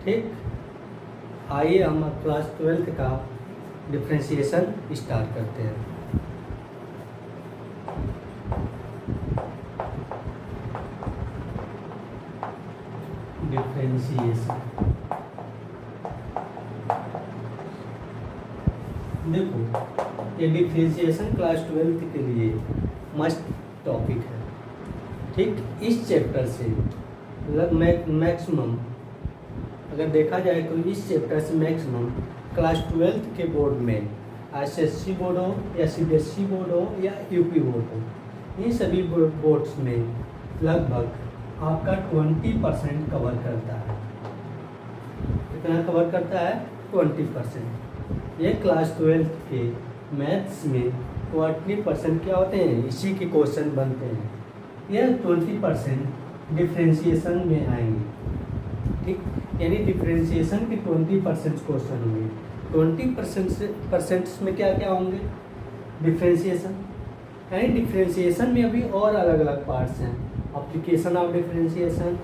ठीक, आइए हम क्लास 12 का डिफरेंशिएशन स्टार्ट करते हैं। डिफरेंशिएशन, देखो ये डिफरेंशिएशन क्लास 12 के लिए मस्ट टॉपिक है। ठीक, इस चैप्टर से मतलब मैक्सिमम अगर देखा जाए तो इस चैप्टर से मैक्सिमम क्लास 12 के बोर्ड में एसएससी बोर्ड हो या सीबीएसई बोर्ड हो या यूपी बोर्ड हो, इन सभी बोर्ड्स में लगभग आपका 20% कवर करता है। कितना कवर करता है? 20%। ये क्लास 12 के मैथ्स में 20% क्या होते हैं, इसी के क्वेश्चन बनते हैं। यह 20% डिफरेंशिएशन में आएंगे। ठीक, यानी डिफरेंशिएशन के 20% क्वेश्चन होंगे। 20% में क्या क्या होंगे? डिफरेंशिएशन, यानी डिफरेंशिएशन में अभी और अलग अलग पार्ट्स हैं। एप्लीकेशन ऑफ डिफरेंशिएशन,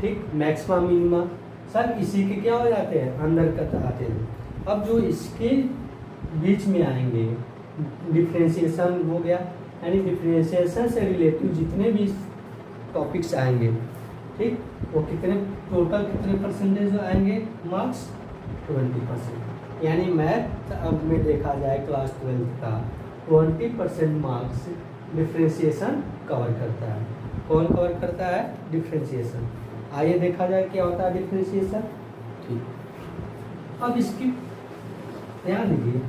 ठीक, मैक्सिमा मिनिमा, सब इसी के क्या हो जाते हैं, अंतर्गत आते हैं। अब जो इसके बीच में आएंगे, डिफरेंशिएशन हो गया, यानी डिफरेंशिएशन से रिलेटिव जितने भी टॉपिक्स आएंगे, ठीक, वो कितने टोटल कितने परसेंटेज आएंगे? मार्क्स 20%। यानी मैथ अब में देखा जाए क्लास 12 का 20% मार्क्स डिफरेंशिएशन कवर करता है। कौन कवर करता है? डिफरेंशिएशन। आइए देखा जाए क्या होता है डिफरेंशिएशन। ठीक, अब इसकी ध्यान दीजिए,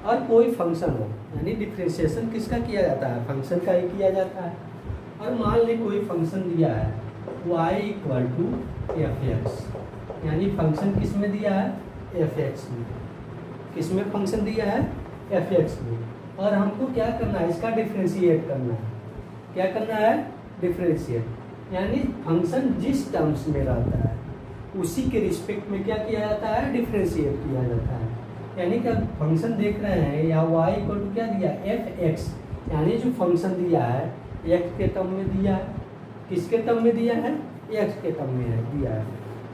और कोई फंक्शन हो, यानी डिफरेंशिएशन किसका किया जाता है? फंक्शन का ही किया जाता है। और मान ली कोई फंक्शन दिया है y = f(x), यानी फंक्शन किस में दिया है? f(x) में। किस में फंक्शन दिया है? f(x) में। और हमको क्या करना है? इसका डिफरेंशिएट करना है। क्या करना है? डिफरेंशिएट, यानी फंक्शन जिस टर्म्स में रहता है उसी के रिस्पेक्ट में क्या किया जाता है? डिफरेंशिएट किया जाता है। यानी कि फंक्शन देख रहे हैं, या y = क्या दिया? f(x), यानी जो फंक्शन दिया है x के टर्म में दिया है। किसके टर्म में दिया है? x के टर्म में दिया है।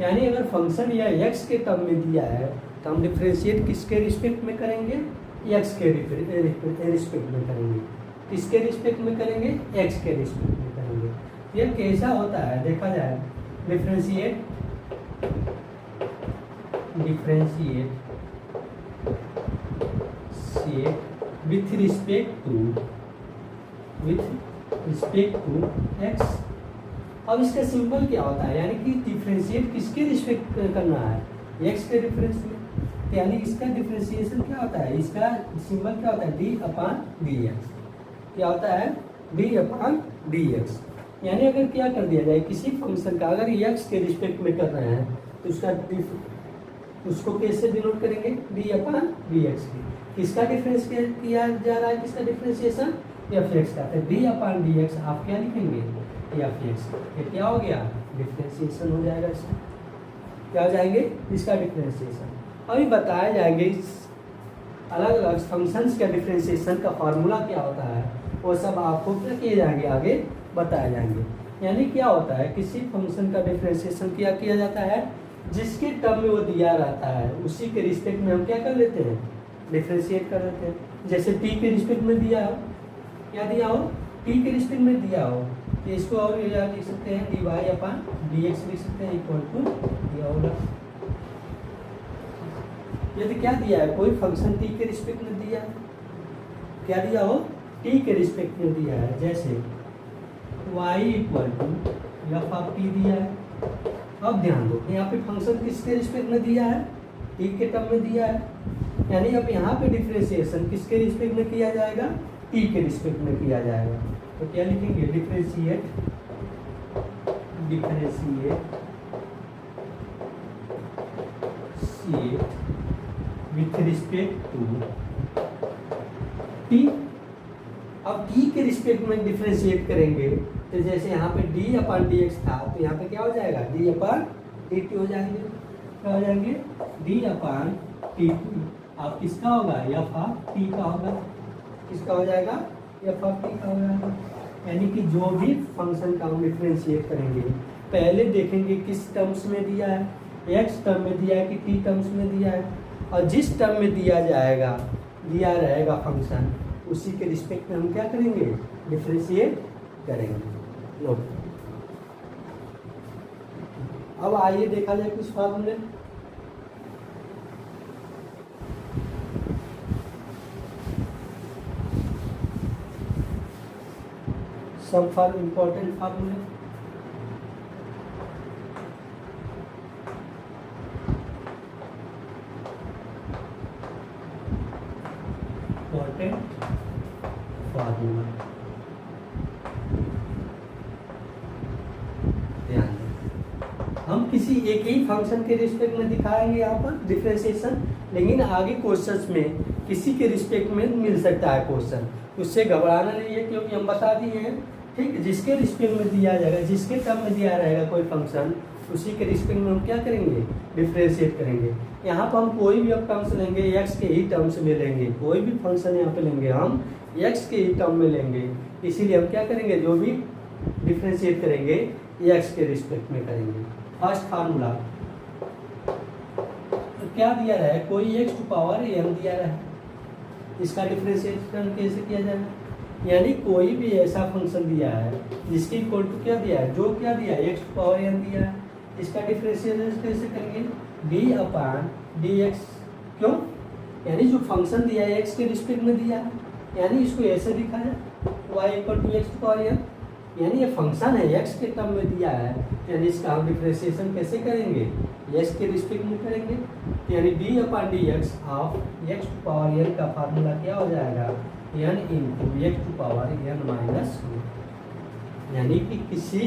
यानी अगर फंक्शन या x के टर्म में दिया है तो हम डिफरेंशिएट किसके रिस्पेक्ट में करेंगे? x के रिस्पेक्ट में करेंगे। किसके रिस्पेक्ट में करेंगे? x के रिस्पेक्ट में करेंगे। यह कैसा होता है देखा जाए? Differentiate with respect to x। अब इसका सिंबल क्या होता है? यानी कि डिफरेंशिएट किसके रिस्पेक्ट करना है? x के डिफरेंस में। तो यानी इसका डिफरेंशिएशन क्या होता है? इसका सिंबल क्या होता है? d/dx। क्या होता है? d/dx। यानी अगर क्या कर दिया जाए, किसी फंक्शन का अगर x के रिस्पेक्ट में कर रहे हैं तो उसको कैसे डिनोट करेंगे? d/dx। किसका डिफरेंस किया जा रहा है? किसका डिफरेंशिएशन? f(x) का। तो d/dx आप क्या लिखेंगे? f(x). ये क्या हो गया? डिफरेंशिएशन हो जाएगा। इसका क्या हो जाएंगे? इसका डिफरेंशिएशन। अभी बताया जाएंगे इस अलग अलग फंक्शंस का डिफरेंशिएशन का फार्मूला क्या होता है, वो सब आपको क्या किए जाएंगे, आगे बताए जाएंगे। यानी क्या होता है, किसी फंक्शन का डिफरेंशिएशन क्या किया जाता है? जिसके टर्म में वो दिया रहता है उसी के रिस्पेक्ट में हम क्या कर लेते हैं? डिफरेंशिएट कर लेते हैं। जैसे t के रिस्पेक्ट में दिया हो, क्या दिया हो? t के रिस्पेक्ट में दिया हो, तो इसको और लिख सकते हैं dy/dx लिख सकते हैं, इक्वल टू दिया होगा। यदि क्या दिया है? कोई फंक्शन t के रिस्पेक्ट में दिया है, क्या दिया हो? t के रिस्पेक्ट में दिया है। जैसे y = f(t) दिया है। अब ध्यान दो, यहाँ पे फंक्शन किसके रिस्पेक्ट में दिया है? t के टर्म में दिया है। यानी अब यहाँ पे डिफरेंशिएशन किसके रिस्पेक्ट में किया जाएगा? t के रिस्पेक्ट में किया जाएगा। तो क्या लिखेंगे? Differentiate with respect to t। अब t के रिस्पेक्ट में डिफरेंशिएट करेंगे तो जैसे यहाँ पे d/dx था, तो यहाँ पे क्या हो जाएगा? d/dt हो जाएंगे। क्या हो जाएंगे? d/dt। अब किसका होगा? f(t) का होगा। किसका हो जाएगा? f(t) का हो जाएगा। यानी कि जो भी फंक्शन का हम डिफरेंशिएट करेंगे, पहले देखेंगे किस टर्म्स में दिया है। एक्स टर्म में दिया है कि टी टर्म्स में दिया है, और जिस टर्म में दिया रहेगा फंक्शन, उसी के रिस्पेक्ट में हम क्या करेंगे, डिफरेंशिएट करेंगे। लो अब आइए देखा जाए कुछ फार्मूले। सम फॉर इम्पोर्टेंट फार्मूले। इम्पोर्टेंट फार्मूला ध्यान दें, हम किसी एक ही फंक्शन के रिस्पेक्ट में दिखाएंगे यहाँ पर डिफरेंशिएशन, लेकिन आगे क्वेश्चंस में किसी के रिस्पेक्ट में मिल सकता है क्वेश्चन, उससे घबराना नहीं है, क्योंकि हम बता दिए हैं, ठीक। जिसके रिस्पेक्ट में दिया जाएगा, जिसके टर्म में दिया रहेगा कोई फंक्शन, उसी के रिस्पेक्ट में हम क्या करेंगे, डिफरेंशिएट करेंगे। यहाँ पर हम कोई भी अब टर्म्स लेंगे, एक्स के ही टर्म्स में लेंगे, कोई भी फंक्शन यहाँ पे लेंगे हम एक्स के ही टर्म में लेंगे, इसीलिए हम क्या करेंगे, जो भी डिफरेंशिएट करेंगे एक्स के रिस्पेक्ट में करेंगे। फर्स्ट फार्मूला तो क्या दिया है, कोई एक्स टू पावर एन दिया है, इसका डिफरेंशिएशन कैसे किया जाएगा, यानी कोई भी ऐसा फंक्शन दिया है जिसकी इक्वल टू क्या दिया है, जो क्या दिया है, एक्स टू पावर एन दिया है, इसका डिफरेंशिएशन कैसे करेंगे, डी अपॉन डी एक्स। क्यों, यानी जो फंक्शन दिया है एक्स के रिस्पेक्ट में दिया है, यानी इसको ऐसे लिखा जाए y equal to x to power n, यानी ये फंक्शन है एक्स के टर्म में दिया है, यानी इसका हम डिफरेंशिएशन कैसे करेंगे, एक्स के रिस्पेक्ट में करेंगे, यानी d upon d x of x to power n का फार्मूला क्या हो जाएगा, n into x to power n minus, यानी कि किसी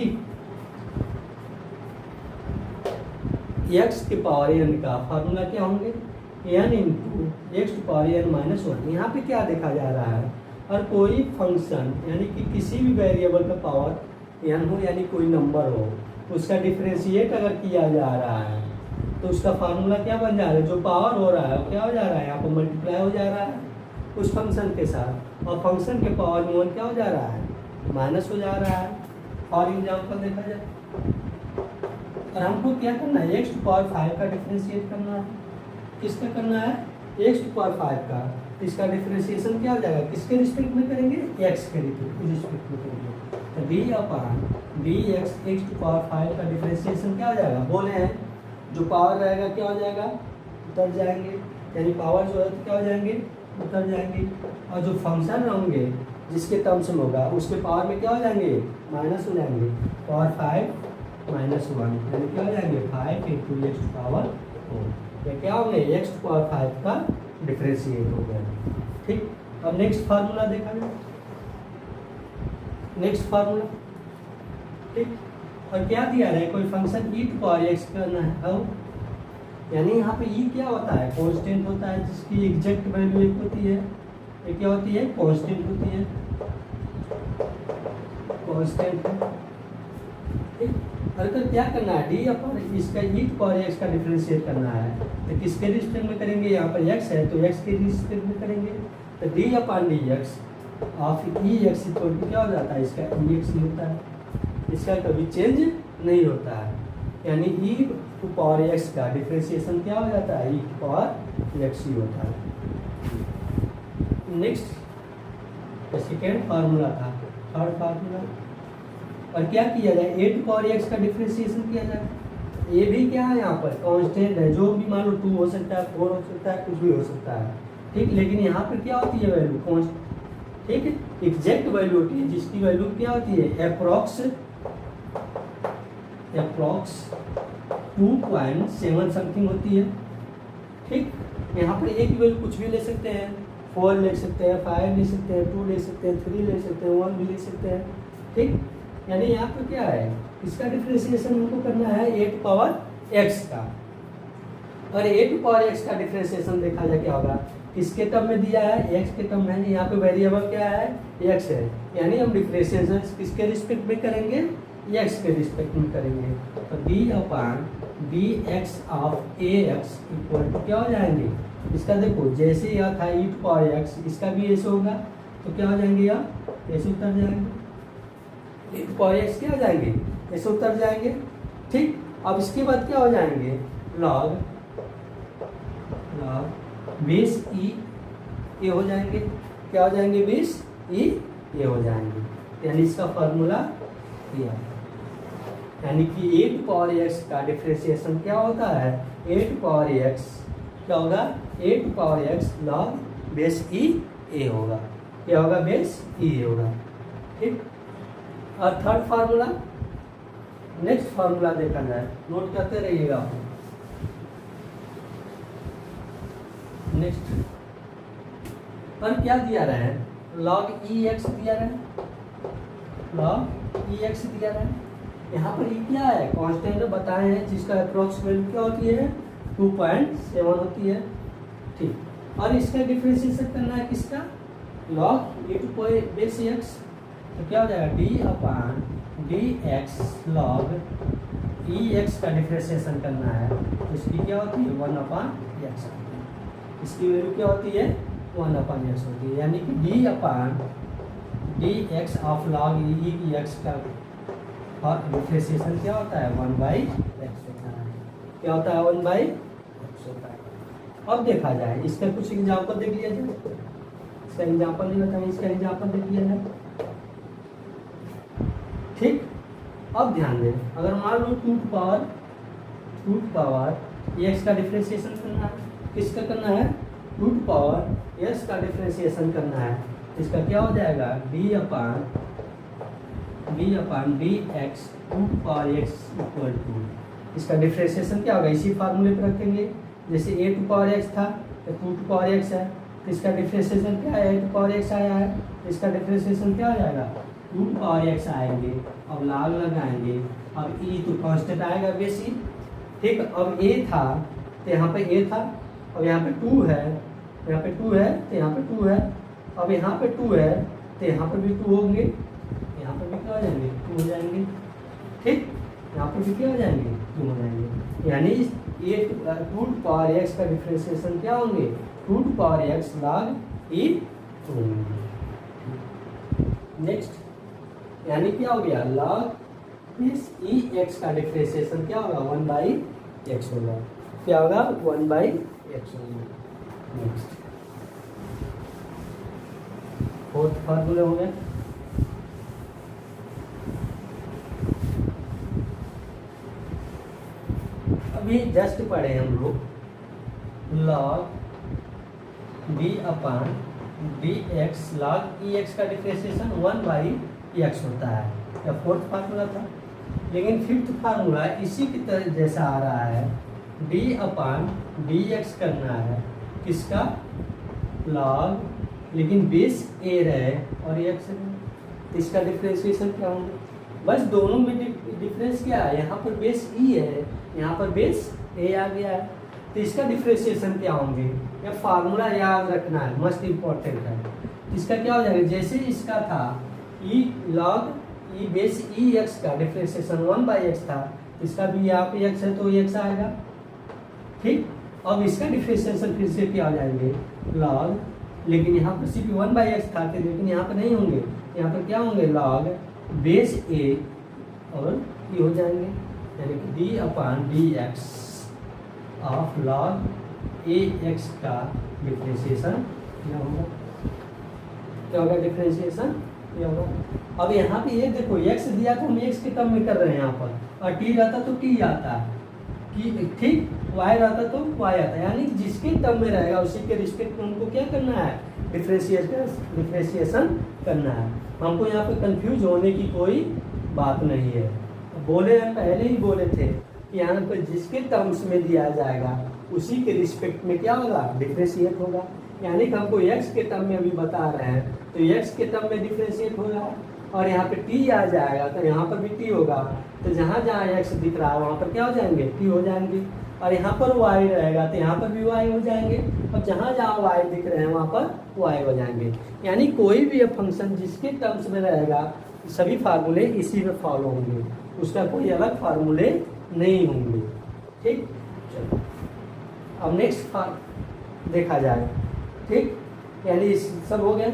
एक्स के पावर एन का फार्मूला क्या होंगे, n into x to power n minus one. यहाँ पे क्या देखा जा रहा है, और कोई फंक्शन यानी कि किसी भी वेरिएबल का पावर एन हो, यानी कोई नंबर हो, उसका डिफरेंशिएट अगर किया जा रहा है तो उसका फार्मूला क्या बन जा रहा है, जो पावर हो रहा है वो क्या हो जा रहा है, यहाँ पर मल्टीप्लाई हो जा रहा है उस फंक्शन के साथ, और फंक्शन के पावर में वन क्या हो जा रहा है, माइनस हो जा रहा है। फॉर एग्जाम्पल देखा जाए, और हमको क्या करना है, एक्स टू पावर 5 का डिफरेंशिएट करना है, किसका करना है, एक्स टू पावर 5 का, इसका डिफरेंशिएशन क्या हो जाएगा, किसके रिस्पेक्ट में करेंगे, एक्स के रिस्पेक्ट में करेंगे, तो d upon d x x to power 5 का डिफरेंशिएशन क्या हो जाएगा, बोले हैं जो पावर रहेगा क्या हो जाएगा, उतर जाएंगे, यानी पावर जो है तो क्या हो जाएंगे, उतर जाएंगे, और जो फंक्शन होंगे जिसके टर्म्स में होगा उसके पावर में क्या हो जाएंगे, माइनस हो जाएंगे, पावर 5 माइनस 1, यानी क्या हो जाएंगे 5 इंटू एक्स टू पावर 4, या क्या होंगे, एक्स टू पावर 5 का डिफरेंशिएट हो गया, ठीक। अब नेक्स्ट फार्मूला देखा जाए, नेक्स्ट फार्मूला, ठीक। और क्या दिया है, कोई function e to power x करना है, अब यानी यहाँ पे ई क्या होता है, कांस्टेंट होता है, जिसकी एग्जैक्ट वैल्यू एक होती है, ये क्या होती है, कांस्टेंट होती है, कांस्टेंट है, ठीक। और तो क्या करना है, डी अपॉन इसका ई टू पावर एक्स का डिफरेंशिएट करना है, तो किसके रिस्पेक्ट में करेंगे, यहाँ पर एक्स है तो एक्स के रिस्पेक्ट में करेंगे, तो d upon d x of e x equal to क्या हो जाता है, इसका ई एक्स ही होता है, इसका कभी चेंज नहीं होता है, यानी ई टू पावर एक्स का डिफरेंशिएशन क्या हो जाता है, ई टू पावर एक्स ही होता है। नेक्स्ट सेकेंड फार्मूला था, थर्ड फार्मूला, और क्या किया जाए, ए टू पावर एक्स का डिफरेंशिएशन किया जाए, ये भी क्या है यहाँ पर कांस्टेंट है, जो भी मान लो 2 हो सकता है, 4 हो सकता है, कुछ भी हो सकता है, ठीक। लेकिन यहाँ पर क्या होती है वैल्यू, कांस्टेंट, ठीक है, एग्जैक्ट वैल्यू होती है, जिसकी वैल्यू क्या होती है, अप्रॉक्स 2.7 समथिंग होती है, ठीक। यहाँ पर एक वैल्यू कुछ भी ले सकते हैं, 4 ले सकते हैं, 5 ले सकते हैं, 2 ले सकते हैं, 3 ले सकते हैं, 1 भी ले सकते हैं, ठीक। यानी यहाँ पर क्या है, इसका डिफरेंशिएशन हमको करना है ए टू पावर एक्स का, और ए टू पावर एक्स का डिफरेंशिएशन देखा जाए क्या होगा, किसके टर्म में दिया है, एक्स के टर्म में, यहाँ पे वेरिएबल क्या है, एक्स है, यानी हम डिफरेंशिएशन किसके रिस्पेक्ट में करेंगे, एक्स के रिस्पेक्ट में करेंगे, तो d upon d x of a x equal to क्या हो जाएंगे, इसका देखो जैसे यह था ई टू पावर एक्स, इसका भी ऐसे होगा, तो क्या हो जाएंगे, यह ऐसे उतर जाएंगे, ई टू पावर एक्स क्या हो जाएंगे, ऐसे उतर जाएंगे, ठीक। अब इसके बाद क्या हो जाएंगे, लॉग बेस ई ए हो जाएंगे। क्या हो जाएंगे? बेस ई ए हो जाएंगे। यानी इसका फॉर्मूला ये है। यानी कि 8 पावर x का डिफरेंशिएशन क्या होता है? 8 पावर x क्या होगा? 8 पावर x लॉग बेस ई ए होगा। क्या होगा? बेस ई होगा। ठीक। और थर्ड फार्मूला, नेक्स्ट फार्मूला देखा जाए, नोट करते रहिएगा आप। नेक्स्ट पर क्या दिया रहा है? लॉग ई एक्स दिया रहा है, लॉग ई एक्स दिया रहा है। यहाँ पर ये क्या है? कांस्टेंट बताए हैं जिसका अप्रोक्स वैल्यू क्या होती है? 2.7 होती है। ठीक। और इसका डिफरेंशिएशन करना है किसका? Log a to base x. तो क्या हो जाएगा? D upon d x log e x का डिफरेंशिएशन करना है। तो इसकी क्या होती है? 1 अपॉन एक्स। इसकी वैल्यू क्या होती है? 1 अपॉन एक्स होती है। यानी कि D upon d x of log e x का और डिफरेंशिएशन क्या होता है? 1/x होता है। क्या होता है? 1/x होता है। अब देखा जाए इसका कुछ एग्जाम्पल देख लिया जाए। इसका एग्जाम्पल नहीं बताएं, इसका एग्जाम्पल देख लिया जाए। ठीक। अब ध्यान दें, अगर मान लो 2 पावर x का डिफरेंशिएशन करना है, किसका करना है? 2 पावर x का डिफरेंशिएशन करना है। इसका क्या हो जाएगा? D upon d x 2 power x equal to, इसका डिफरेंशिएशन क्या होगा? इसी फार्मूले पर रखेंगे। जैसे a टू पावर x था तो 2 टू पावर x है, तो इसका डिफरेंशिएशन क्या है? a टू पावर x आया है, इसका डिफरेंशिएशन क्या हो जाएगा? 2 पावर x आएंगे। अब लॉग लगाएंगे। अब e तो कांस्टेंट आएगा बेस ई। ठीक। अब a था तो यहाँ पे a था, अब यहाँ पे 2 है, यहाँ पे 2 है तो यहाँ पे 2 है, अब यहाँ पे 2 है तो यहाँ पे भी 2 होंगे, यहाँ पे भी क्या हो जाएंगे? 2 हो जाएंगे। ठीक। यहाँ पे भी क्या हो जाएंगे? 2 हो जाएंगे। यानी ये 2 पावर x का डिफरेंशिएशन क्या होंगे? 2 पावर x लॉग ई होंगे। नेक्स्ट, यानी क्या हो गया? लॉग इस ई एक्स का डिफरेंशिएशन क्या होगा? 1/x होगा। क्या होगा? 1/x होगा। नेक्स्ट, फोर्थ फार्मूला हो गया। अभी जस्ट पढ़े हम लोग log d upon d x log e x का डिफरेंशिएशन 1/x होता है। यह फोर्थ फार्मूला था। लेकिन फिफ्थ फार्मूला इसी की तरह जैसा आ रहा है, डी अपॉन डी एक्स करना है किसका? लॉग, लेकिन बेस ए रहे और एक्स रहे। इसका डिफरेंशिएशन क्या होगा? बस दोनों में डिफरेंस क्या है? यहाँ पर बेस ई है, यहाँ पर बेस ए आ गया है, तो इसका डिफरेंशिएशन क्या होंगे? यह फार्मूला याद रखना है, मस्ट इम्पॉर्टेंट है। इसका क्या हो जाएगा? जैसे इसका था ई लॉग ई बेस ई एक्स का डिफरेंशिएशन 1/x था, इसका भी यहाँ पे x है तो x आएगा। ठीक। अब इसका डिफरेंशिएशन फिर से क्या हो जाएंगे? लॉग, लेकिन यहाँ पर सिर्फ 1/x था, लेकिन यहाँ पर नहीं होंगे, यहाँ पर क्या होंगे? लॉग बेस ए और ये हो जाएंगे। यानी कि D upon d x of log A x का डिफरेंशिएशन क्या होगा? क्या होगा? डिफरेंशिएशन क्या होगा? अब यहाँ पे ये देखो x दिया तो हम x के टर्म में कर रहे हैं यहाँ पर, और t रहता तो t आता है कि ठीक, y रहता तो y आता है। यानी जिसके टर्म में रहेगा उसी के रिस्पेक्ट में हमको क्या करना है? डिफरेंशिएशन करना है। हमको यहाँ पे कंफ्यूज होने की कोई बात नहीं है। बोले हैं, पहले ही बोले थे कि यहाँ पर जिसके टर्म्स में दिया जाएगा उसी के रिस्पेक्ट में क्या होगा? डिफरेंशिएट होगा। यानी कि हमको x के टर्म में अभी बता रहे हैं तो x के टर्म में डिफरेंशिएट होगा, और यहाँ पे t आ जाएगा तो यहाँ पर भी t होगा। तो जहाँ जहाँ x दिख रहा है वहाँ पर क्या हो जाएंगे? t हो जाएंगे। और यहाँ पर y रहेगा तो यहाँ पर भी y हो जाएंगे। अब जहाँ जहाँ y दिख रहे हैं वहाँ पर y हो जाएंगे। यानी कोई भी फंक्शन जिसके टर्म्स में रहेगा सभी फार्मूले इसी में फॉलो होंगे, उसका कोई अलग फार्मूले नहीं होंगे। ठीक। चलो अब नेक्स्ट देखा जाए। ठीक। यानी सब हो गया।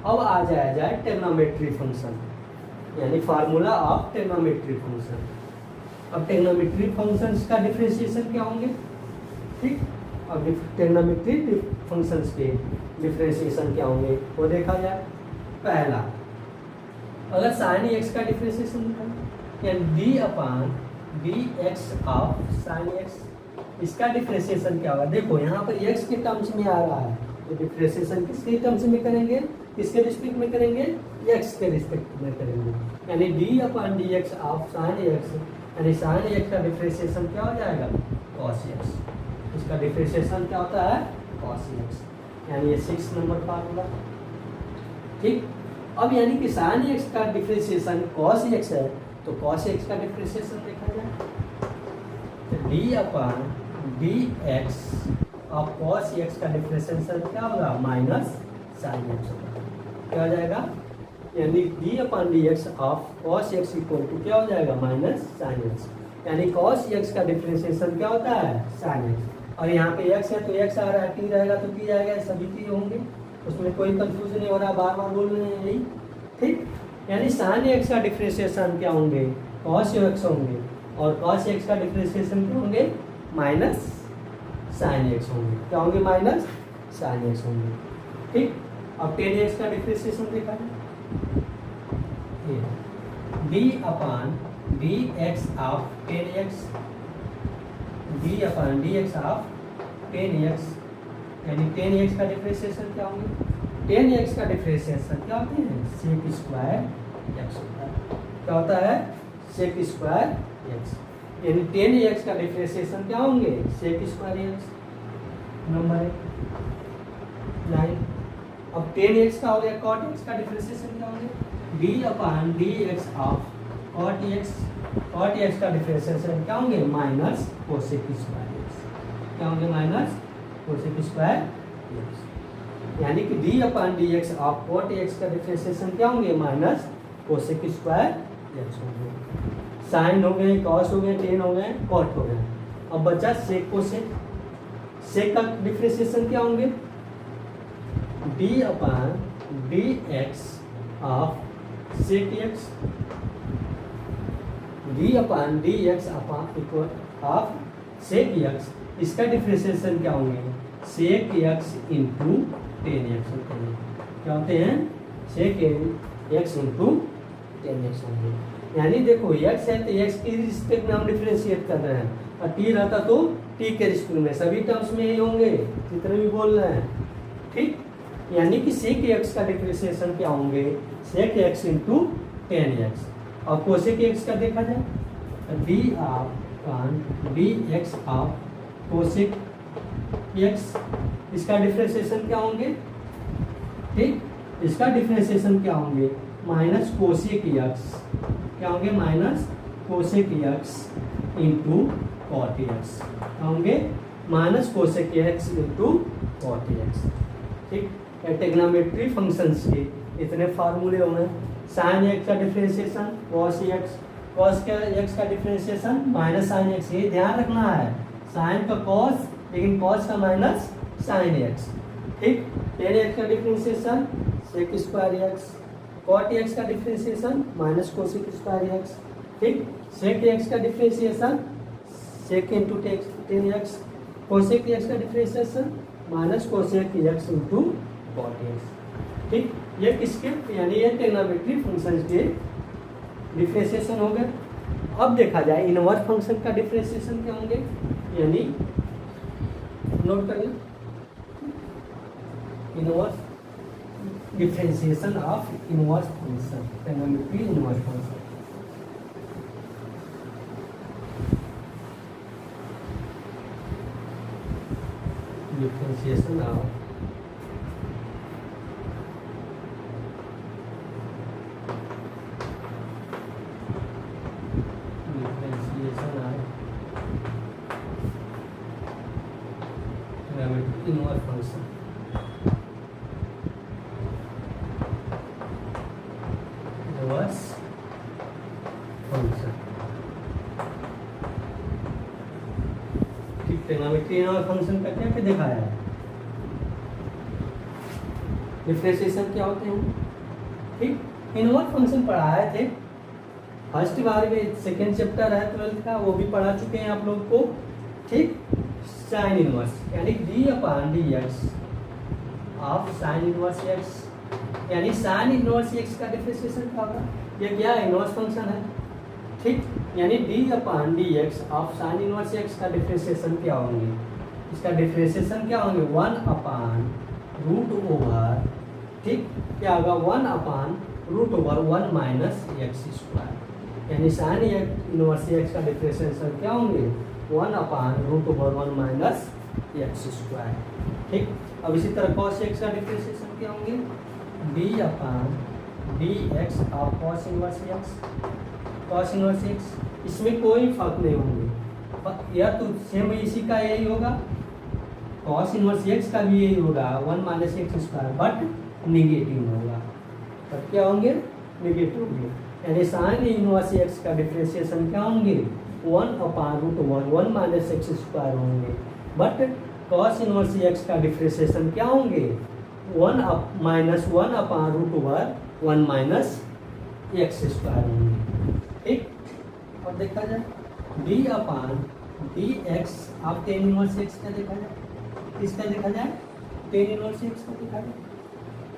अब आ जाए ट्रिग्नोमेट्री फंक्शन, यानी फार्मूला ऑफ ट्रिग्नोमेट्री फंक्शन। अब ट्रिग्नोमेट्री फंक्शंस का डिफरेंशिएशन क्या होंगे? ठीक। अब ट्रिग्नोमेट्री फंक्शंस के डिफरेंशिएशन क्या होंगे वो देखा जाए। पहला, अगर साइन एक्स का डिफरेंशिएशन निकालें, या D upon d x of sine x, इसका डिफरेंशिएशन क्या होगा। देखो यहाँ पर एक्स के टर्म्स में आ रहा है, तो डिफरेंशिएशन किसके टर्म्स में करेंगे, किसके रिस्पेक्ट में करेंगे, एक्स के रिस्पेक्ट में करेंगे। यानी d upon d x of sine x, यानी साइन एक्स का डिफरेंशिएशन क्या हो जाएगा, कॉस एक्स। इसका डिफरेंशिएशन क्या होता है, कॉस एक्स। यानी ये 6 नंबर फार्मूला, ठीक। अब यानी कि साइन एक्स का डिफरेंशिएशन कॉस एक्स है, तो कॉस एक्स का डिफरेंशिएशन देखा जाए, तो D upon d x of cos x का डिफरेंशिएशन क्या होगा, माइनस साइन एक्स होगा। क्या हो जाएगा, यानी d upon d x of cos x equal to क्या हो जाएगा, माइनस साइन एक्स। यानी कॉस एक्स का डिफरेंशिएशन क्या होता है, साइन एक्स। और यहाँ पे एक्स है तो एक्स आ रहा है, टी रहेगा तो टी आएगा, सभी टी होंगे, उसमें कोई कंफ्यूजन नहीं हो रहा, बार बार बोल रहे हैं यही, ठीक। यानी साइन एक्स का डिफरेंशिएशन क्या होंगे, कॉस एक्स होंगे, और कॉस एक्स का डिफरेंशिएशन क्या होंगे, माइनस साइन एक्स होंगे। क्या होंगे, माइनस साइन एक्स होंगे, ठीक। अब टेन एक्स का डिफरेंशिएशन देखा है, d upon d x of ten x, d upon d x of ten x, यानी टेन एक्स का डिफरेंशिएशन क्या होंगे, टेन एक्स का डिफरेंशिएशन क्या होते हैं, सेक स्क्वायर एक्स होता है। क्या होता है, सेक स्क्वायर एक्स। यानी टेन एक्स का डिफरेंशिएशन क्या होंगे, सेक स्क्वायर एक्स। नंबर 9। अब टेन एक्स का हो गया, कॉट एक्स का डिफरेंशिएशन क्या होंगे, d upon d x of cot x, cot x का डिफरेंशिएशन क्या होंगे, माइनस कोसेक स्क्वायर एक्स। क्या होंगे, माइनस कोसेक स्क्वायर एक्स। यानी कि d upon d x of cot x का डिफरेंशिएशन क्या होंगे, माइनस कोसेक स्क्वायर एक्स होंगे। साइन हो गए, कॉस हो गए, टेन हो गए, कॉट हो गए। अब बचा सेक कोसेक। सेक का डिफरेंशिएशन क्या होंगे, d upon d x of sec x, d upon d x upon equal of sec x. इसका डिफरेंशिएशन क्या होंगे, sec x into tan x होते हैं। क्या होते हैं, sec x into tan x होंगे। यानी देखो एक्स है तो एक्स के रिस्पेक्ट में हम डिफरेंशिएट कर रहे हैं, और टी रहता तो टी के रिस्पेक्ट में, सभी टर्म्स में ही होंगे जितने भी बोल रहे हैं, ठीक। यानी कि सेक एक्स का डिफरेंशिएशन क्या होंगे, sec x into tan x. और कोसेक एक्स का देखा जाए, d of d x of cosec x, इसका डिफरेंशिएशन क्या होंगे, ठीक। इसका डिफरेंशिएशन क्या होंगे, माइनस कोसेक एक्स। क्या होंगे, minus cosec x into cot x. क्या होंगे, minus cosec x into cot x, ठीक। ट्रिग्नोमेट्री फंक्शंस के इतने फार्मूले होंगे। साइन एक्स का डिफरेंशिएशन कॉस एक्स, कॉस का एक्स का डिफरेंशिएशन माइनस साइन एक्स। ये ध्यान रखना है, साइन का कॉस लेकिन कॉस का माइनस साइन एक्स, ठीक। टेन एक्स का differentiation sec square x, cot x का differentiation minus cosec square x, ठीक। सेक एक्स का differentiation sec into tan x, cosec x का differentiation minus cosec x into cot x, ठीक। ये किसके, यानी ये ट्रिग्नोमेट्री फंक्शन के डिफरेंशिएशन हो गए। अब देखा जाए इनवर्स फंक्शन का डिफरेंशिएशन क्या होंगे, यानी नोट करिए, inverse differentiation of inverse function, trigonometry inverse function. Differentiation of inverse function. Inverse function, ठीक। ट्रिग्नोमेट्री इनवर्स फंक्शन का क्या क्या दिखाया है, डिफरेंशिएशन क्या होते हैं, ठीक। इनवर्स फंक्शन पढ़ाए थे फर्स्ट बार में, सेकेंड चैप्टर है 12th का, वो भी पढ़ा चुके हैं आप लोग को, ठीक। साइन इनवर्स यानी d upon d x of sine inverse x, यानी साइन इनवर्स एक्स का डिफरेंशिएशन क्या होगा? ये क्या है? इनवर्स फंक्शन है, ठीक। यानी d upon d x of sine inverse x का डिफरेंशिएशन क्या होंगे? इसका डिफरेंशिएशन क्या होंगे? 1 अपॉन रूट ओवर, ठीक, क्या होगा? 1 upon root over 1 minus x square, यानी साइन इनवर्स एक्स का डिफरेंशिएशन क्या होंगे? 1 upon root over 1 minus x square, ठीक। अब इसी तरह कॉस एक्स का डिफरेंशिएशन क्या होंगे? D upon d x of cos inverse x, cos inverse x, इसमें कोई फर्क नहीं होंगे, या तो सेम इसी का यही होगा, कॉस इनवर्स एक्स का भी यही होगा 1 minus x square, but negative होगा। तब क्या होंगे? निगेटिव होंगे, यानी साइन इनवर्स एक्स का डिफरेंशिएशन क्या होंगे? 1 upon root over 1 minus x square होंगे, बट कॉस इनवर्स एक्स का डिफरेंशिएशन क्या होंगे? 1 minus 1 upon root over 1 minus x square होंगे, ठीक। और देखा जाए डी अपॉन डी एक्स आप टेन इनवर्स एक्स का देखा जाए, किसका देखा जाए? टेन इनवर्स एक्स का देखा जाए,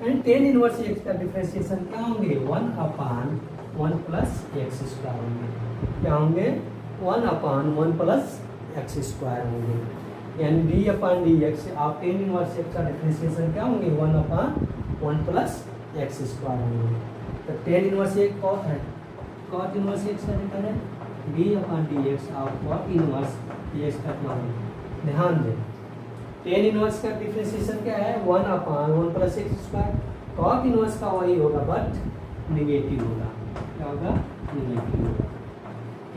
एंड टेन इनवर्स एक्स का डिफरेंशिएशन क्या होंगे? 1 अपॉन 1 प्लस एक्स स्क्वायर होंगे, क्या होंगे? 1 अपॉन 1 प्लस एक्स स्क्वायर होंगे, यानी डी अपॉन डी एक्स आप टेन इनवर्स एक्स का डिफरेंशिएशन क्या होंगे? 1 अपॉन 1 प्लस एक्स स्क्वायर होंगे। तो टेन इनवर्स एक्स कॉट है, कॉट इनवर्स एक्स का देखा जाए डी अपॉन डी एक्स आप कॉट इनवर्स डी एक्स का क्या होंगे? ध्यान दें टेन इनवर्स का डिफरेंशिएशन क्या है? 1 upon 1 plus x square, cot inverse का वही होगा बट निगेटिव होगा, क्या होगा? निगेटिव होगा,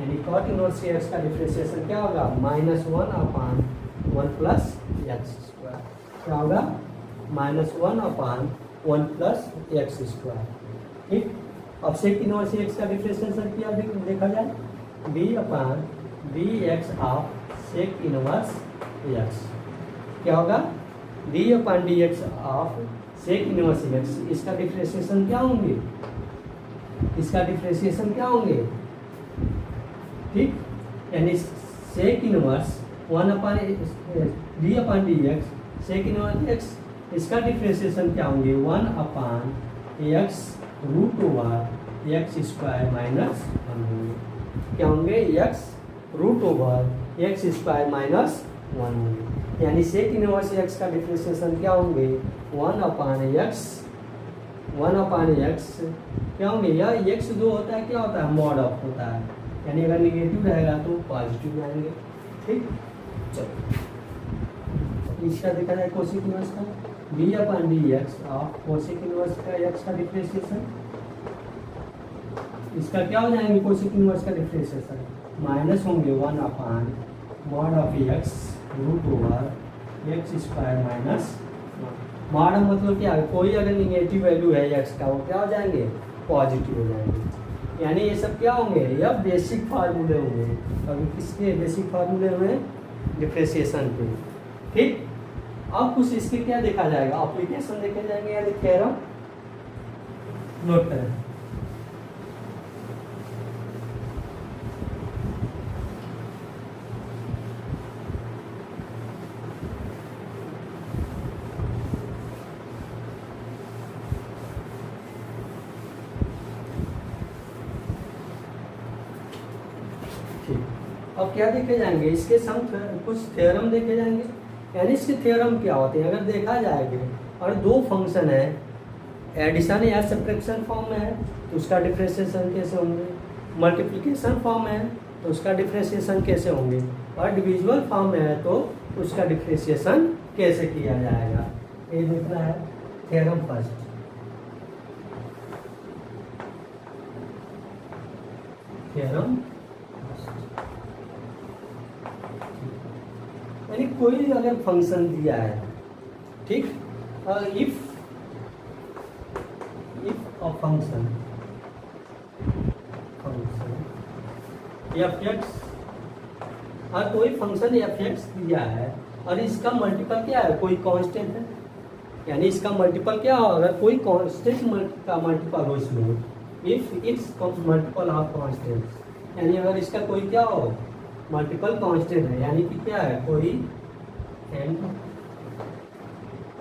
यानी कॉट इनवर्स एक्स का डिफरेंशिएशन क्या होगा? -1 अपॉन 1 प्लस एक्स स्क्वायर, क्या होगा? -1 अपॉन 1 प्लस एक्स स्क्वायर, ठीक। अब सेक इनवर्स एक्स का डिफरेंशिएशन क्या देखा जाए? D upon d x of sec inverse x, क्या होगा? D upon d x of sec inverse x, इसका डिफरेंशिएशन क्या होंगे? इसका डिफरेंशिएशन क्या होंगे? ठीक, यानी sec inverse 1 upon d upon d x sec inverse x, इसका डिफरेंशिएशन क्या होंगे? 1 upon x root over x square minus 1 होंगे, क्या होंगे? X root over x square minus 1 होंगे, यानी सेक इनवर्स एक्स का डिफरेंशिएशन क्या होंगे? 1 अपॉन एक्स, 1 अपॉन एक्स क्या होंगे? यह एक्स जो होता है क्या होता है? मॉड ऑफ होता है, यानी अगर निगेटिव रहेगा तो पॉजिटिव आएंगे, ठीक। चलो इसका देखा जाए कोसेक इनवर्स का d upon d x of cosec inverse का एक्स का डिफरेंशिएशन, इसका क्या हो जाएंगे? कोसेक इनवर्स का डिफरेंशिएशन माइनस होंगे 1 upon mod of x root over x square minus 1। Mod मतलब क्या है? कोई अगर निगेटिव वैल्यू है एक्स का वो क्या हो जाएंगे? पॉजिटिव हो जाएंगे, यानी ये सब क्या होंगे? यह बेसिक फार्मूले होंगे, अभी किसके बेसिक फार्मूले हुए? डिफरेंशिएशन के, ठीक। अब कुछ इसके क्या देखा जाएगा? एप्लीकेशन देखे जाएंगे, यानी थ्योरम नोट करें। अब क्या देखे जाएंगे? इसके सम कुछ थ्योरम देखे जाएंगे, यानी इसके थ्योरम क्या होते हैं? अगर देखा जाएगा और दो फंक्शन है, एडिशन या सब्ट्रैक्शन फॉर्म में है तो उसका डिफरेंशिएशन कैसे होंगे? मल्टीप्लिकेशन फॉर्म में है तो उसका डिफरेंशिएशन कैसे होंगे? और डिविजुअल फॉर्म में है तो उसका डिफरेंशिएशन कैसे किया जाएगा? ये देखना है थ्योरम फर्स्ट। थ्योरम यानी कोई अगर फंक्शन दिया है, ठीक, if a function F x और कोई फंक्शन एफ एक्स दिया है और इसका मल्टीपल क्या है? कोई कांस्टेंट है, यानी इसका मल्टीपल क्या हो? अगर कोई कांस्टेंट का मल्टीपल हो इसमें, if it's multiple of constant, यानी अगर इसका कोई क्या हो? मल्टीपल कांस्टेंट है, यानी कि क्या है? कोई end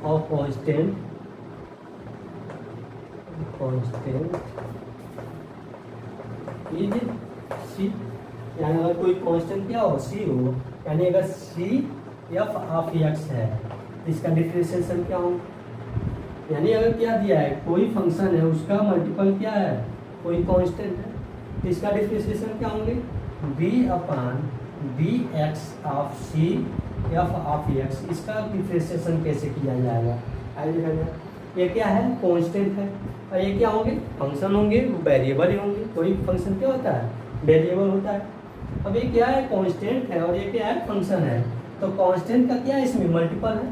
of constant is c, यानी अगर कोई कांस्टेंट क्या हो, सी हो, यानी अगर सी एफ ऑफ एक्स है तो इसका डिफरेंशिएशन क्या हो, यानी अगर क्या दिया है, कोई फंक्शन है उसका मल्टीपल क्या है, कोई कांस्टेंट है, तो इसका डिफरेंशिएशन क्या होंगे, b upon b x of c f of x. इसका डिफरेंशिएशन कैसे किया जाएगा, आइए देखा जाए। ये क्या है, कांस्टेंट है, और ये क्या होंगे, फंक्शन होंगे, वो वेरिएबल ही होंगे। कोई फंक्शन क्या होता है, वेरिएबल होता है। अब ये क्या है, कांस्टेंट है, और ये क्या है, फंक्शन है। तो कांस्टेंट का क्या है, इसमें मल्टीपल है,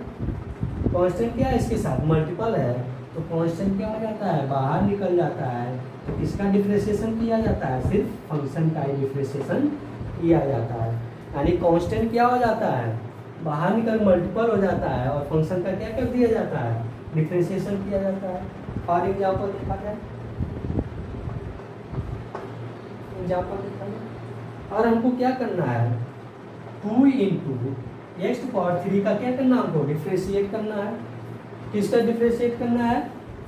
कांस्टेंट क्या है, इसके साथ मल्टीपल है, तो कांस्टेंट क्या हो जाता है, बाहर निकल जाता है। तो किसका डिफरेंशिएशन किया जाता है, सिर्फ फंक्शन का ही डिफरेंशिएशन किया जाता है। यानी कांस्टेंट क्या हो जाता है, बाहर निकल मल्टीपल हो जाता है, और फंक्शन का क्या कर दिया जाता है, डिफरेंशिएशन किया जाता है। फॉर एग्जाम्पल देखा जाए, एग्जाम्पल देखा जाए, और हमको क्या करना है, 2 इंटू एक्स पावर 3 का क्या करना है, हमको डिफरेंशिएट करना है। किसका डिफरेंशिएट करना है,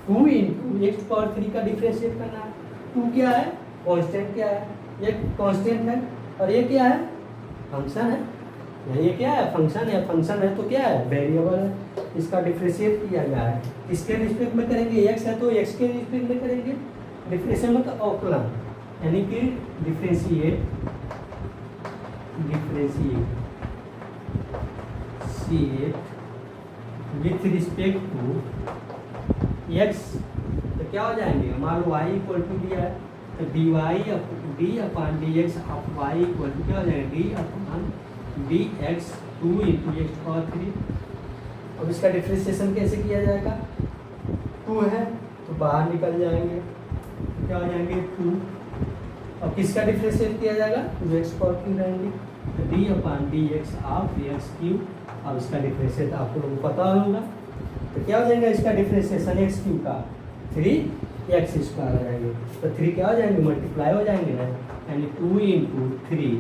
2 इंटू एक्स पावर 3 का डिफरेंशिएट करना है। 2 क्या है, कांस्टेंट क्या है, ये कांस्टेंट है, और ये क्या है, फंक्शन है। ये क्या है, फंक्शन है, फंक्शन है तो क्या है, वेरिएबल है। इसका डिफरेंशिएट किया जाए, इसके रिस्पेक्ट में करेंगे, एक्स है तो एक्स के रिस्पेक्ट में करेंगे। डिफरेंशिएट मतलब अवकलन, यानी कि differentiate with respect to x, तो क्या हो जाएंगे, मान लो वाई इक्वल टू दिया है, तो d y d upon d x of y equal to क्या हो जाएगा, d upon d x 2 into x power 3। अब इसका डिफरेंशिएशन कैसे किया जाएगा, 2 है तो बाहर निकल जाएंगे, क्या हो जाएंगे 2। अब किसका डिफरेंशिएट किया जाएगा, जो एक्स पावर 3 रहेंगे, तो D upon d x of x cube. अब इसका डिफरेंशिएट आप लोगों को पता होगा, तो क्या हो जाएगा इसका डिफरेंशिएशन, एक्स क्यूब का 3 एक्स स्क्वायर हो जाएंगे, तो 3 क्या हो जाएंगे, मल्टीप्लाई हो जाएंगे ना, यानी 2 इंटू 3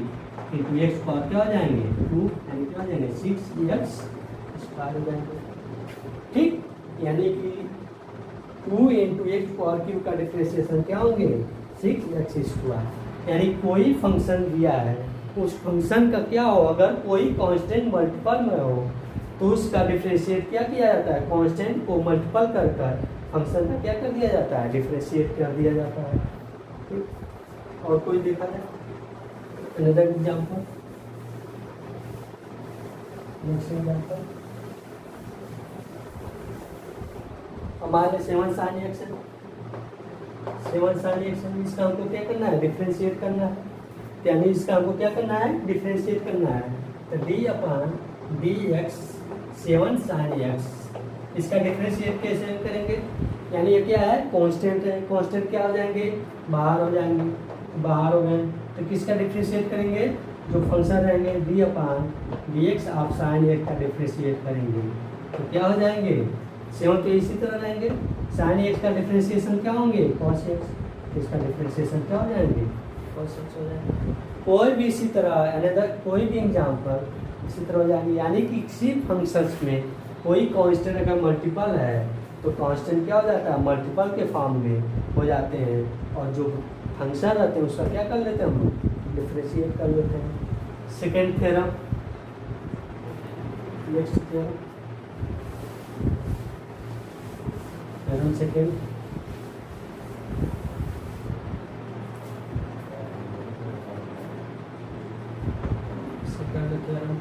इंटू एक्स पावर क्या हो जाएंगे 2, यानी क्या हो जाएंगे 6 एक्स स्क्वायर हो जाएंगे। ठीक, यानी कि 2 इंटू एक्स पावर क्यूब का डिफरेंशिएशन क्या होंगे, 6 एक्स स्क्वायर। यानी कोई फंक्शन दिया है, उस फंक्शन का क्या हो, अगर कोई कांस्टेंट मल्टीपल में हो तो उसका डिफरेंशिएट क्या किया जाता है, कांस्टेंट को मल्टीपल कर कर फंक्शन का क्या कर दिया जाता है, डिफरेंशिएट कर दिया जाता है। ठीक, और कोई देखा जाए another example, next example, हमारे 7 sin x है, 7 sin x है, इसका हमको क्या करना है, डिफरेंशिएट करना है, यानी इसका हमको क्या करना है, डिफरेंशिएट करना है। तो D upon d x 7 sin x, इसका डिफरेंशिएट कैसे करेंगे, यानी ये क्या है, कांस्टेंट है, कांस्टेंट क्या हो जाएंगे, बाहर हो जाएंगे, बाहर हो गए, तो किसका डिफरेंशिएट करेंगे, जो फंक्शन रहेंगे डी अपान डी एक्स आप साइन एक्स का डिफरेंशिएट करेंगे, तो क्या हो जाएंगे 7, तो इसी तरह रहेंगे, साइन एक्स का डिफरेंशिएशन क्या होंगे, कॉस एक्स, इसका डिफरेंशिएशन क्या हो जाएंगे, कॉस एक्स हो जाएंगे। कोई भी इसी तरह अनदर कोई भी एग्जाम्पल इसी तरह हो जाएंगे, यानी कि किसी फंक्शंस में कोई कांस्टेंट अगर मल्टीपल है तो कांस्टेंट क्या हो जाता है, मल्टीपल के फॉर्म में हो जाते हैं, और जो फंक्शन रहते हैं उसका क्या कर लेते हैं, हम डिफरेंशिएट कर लेते हैं। Second theorem, next theorem, theorem second, second theorem,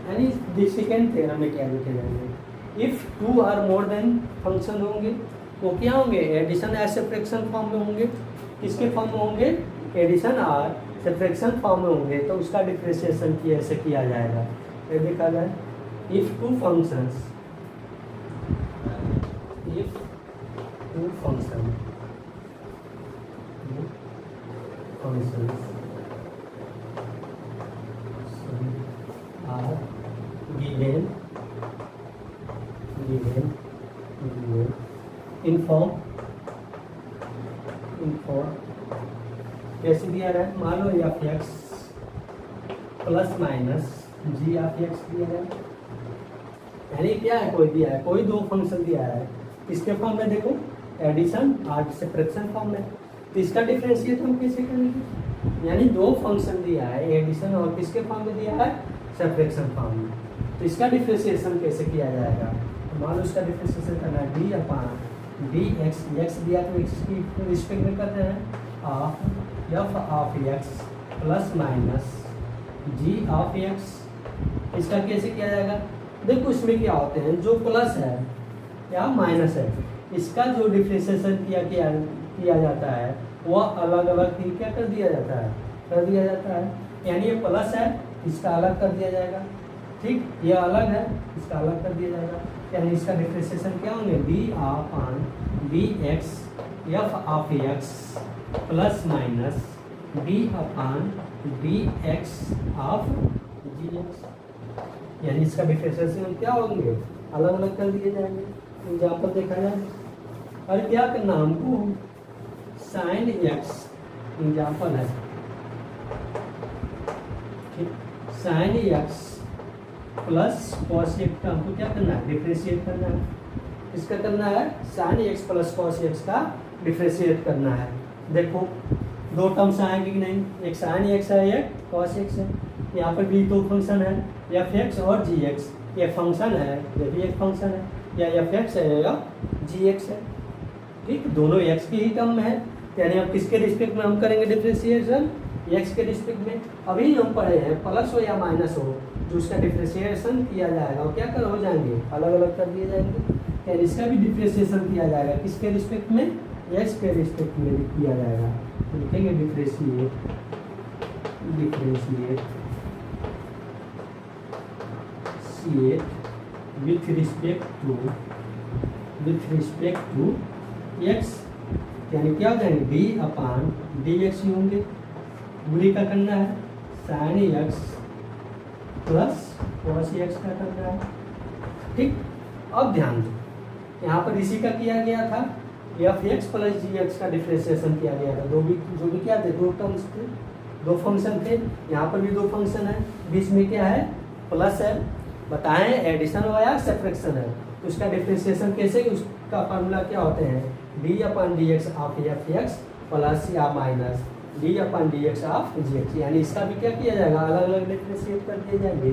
यानी सेकेंड थ्योरम में क्या लिखे जाएंगे, if 2 or more than function होंगे वो क्या होंगे, एडिशन या सब्ट्रैक्शन फॉर्म में होंगे। किसके फॉर्म में होंगे, एडिशन और सब्ट्रैक्शन फॉर्म में होंगे, तो उसका डिफरेंशिएशन कैसे किया जाएगा, ये देखा जाए। If two functions are given in form कैसे दिया रहा है, मान लो f x plus minus g of x दिया रहा है, यानी क्या है, कोई दिया है, कोई दो फंक्शन दिया है, इसके फॉर्म में देखो एडिशन और सब्ट्रैक्शन फॉर्म में, तो इसका डिफरेंशिएट हम कैसे करेंगे, यानी दो फंक्शन दिया है एडिशन और किसके फॉर्म में दिया है, सब्ट्रैक्शन फॉर्म में, तो इसका डिफरेंशिएशन कैसे किया जाएगा, तो मान लो इसका डिफरेंशिएशन करना है d upon d x, x दिया तो एक्स की रिस्पेक्ट में कर रहे हैं of f of x plus minus g of x, इसका कैसे किया जाएगा, देखो इसमें क्या होते हैं, जो प्लस है या माइनस है, इसका जो डिफरेंशिएशन किया जाता है वह अलग अलग ही क्या कर दिया जाता है, यानी ये प्लस है इसका अलग कर दिया जाएगा, ठीक, ये अलग है इसका अलग कर दिया जाएगा, यानी इसका डिफरेंशिएशन क्या होंगे, d upon d x f of x plus minus d upon d x of g x, यानी इसका डिफरेंशिएशन क्या होंगे, अलग अलग कर दिए जाएंगे। एग्जाम्पल देखा जाए, और क्या करना हमको, साइन एक्स एग्जाम्पल है, ठीक, sign x plus cos x का हमको क्या करना है, डिफरेंशिएट करना है, इसका करना है sine x plus cos x का डिफरेंशिएट करना है। देखो दो टर्म्स आएंगे कि नहीं, एक साइन एक्स है एक कॉस एक्स है, यहाँ पर भी दो फंक्शन है एफ एक्स और जी एक्स, ये फंक्शन है ये भी एक फंक्शन है, या एफ एक्स है या जी एक्स है, ठीक, दोनों एक्स की ही टर्म में है, यानी अब किसके रिस्पेक्ट में हम करेंगे डिफरेंशिएशन, एक्स के रिस्पेक्ट में। अभी हम पढ़े हैं प्लस हो या माइनस हो, जो उसका डिफरेंशिएशन किया जाएगा वो क्या कर हो जाएंगे, अलग अलग कर दिए जाएंगे, यानी इसका भी डिफरेंशिएशन किया जाएगा किसके रिस्पेक्ट में, एक्स के रिस्पेक्ट में किया जाएगा, लिखेंगे differentiate with respect to x, यानी क्या हो जाएंगे डी अपान डी एक्स ही होंगे, दूरी का करना है sine x plus cos x का करना है, ठीक। अब ध्यान दो, यहाँ पर इसी का किया गया था, एफ एक्स प्लस जी एक्स का डिफरेंशिएशन किया गया था, जो भी क्या थे, दो टर्म्स थे, दो फंक्शन थे, यहाँ पर भी दो फंक्शन है, बीच में क्या है, प्लस है, बताएं एडिशन हो या सब्ट्रैक्शन है, तो उसका डिफरेंशिएशन कैसे, उसका फार्मूला क्या होते हैं, d upon d x of f x plus या minus d upon d x of g x, यानी इसका भी क्या किया जाएगा, अलग अलग डिफरेंशिएट कर दिए जाएंगे।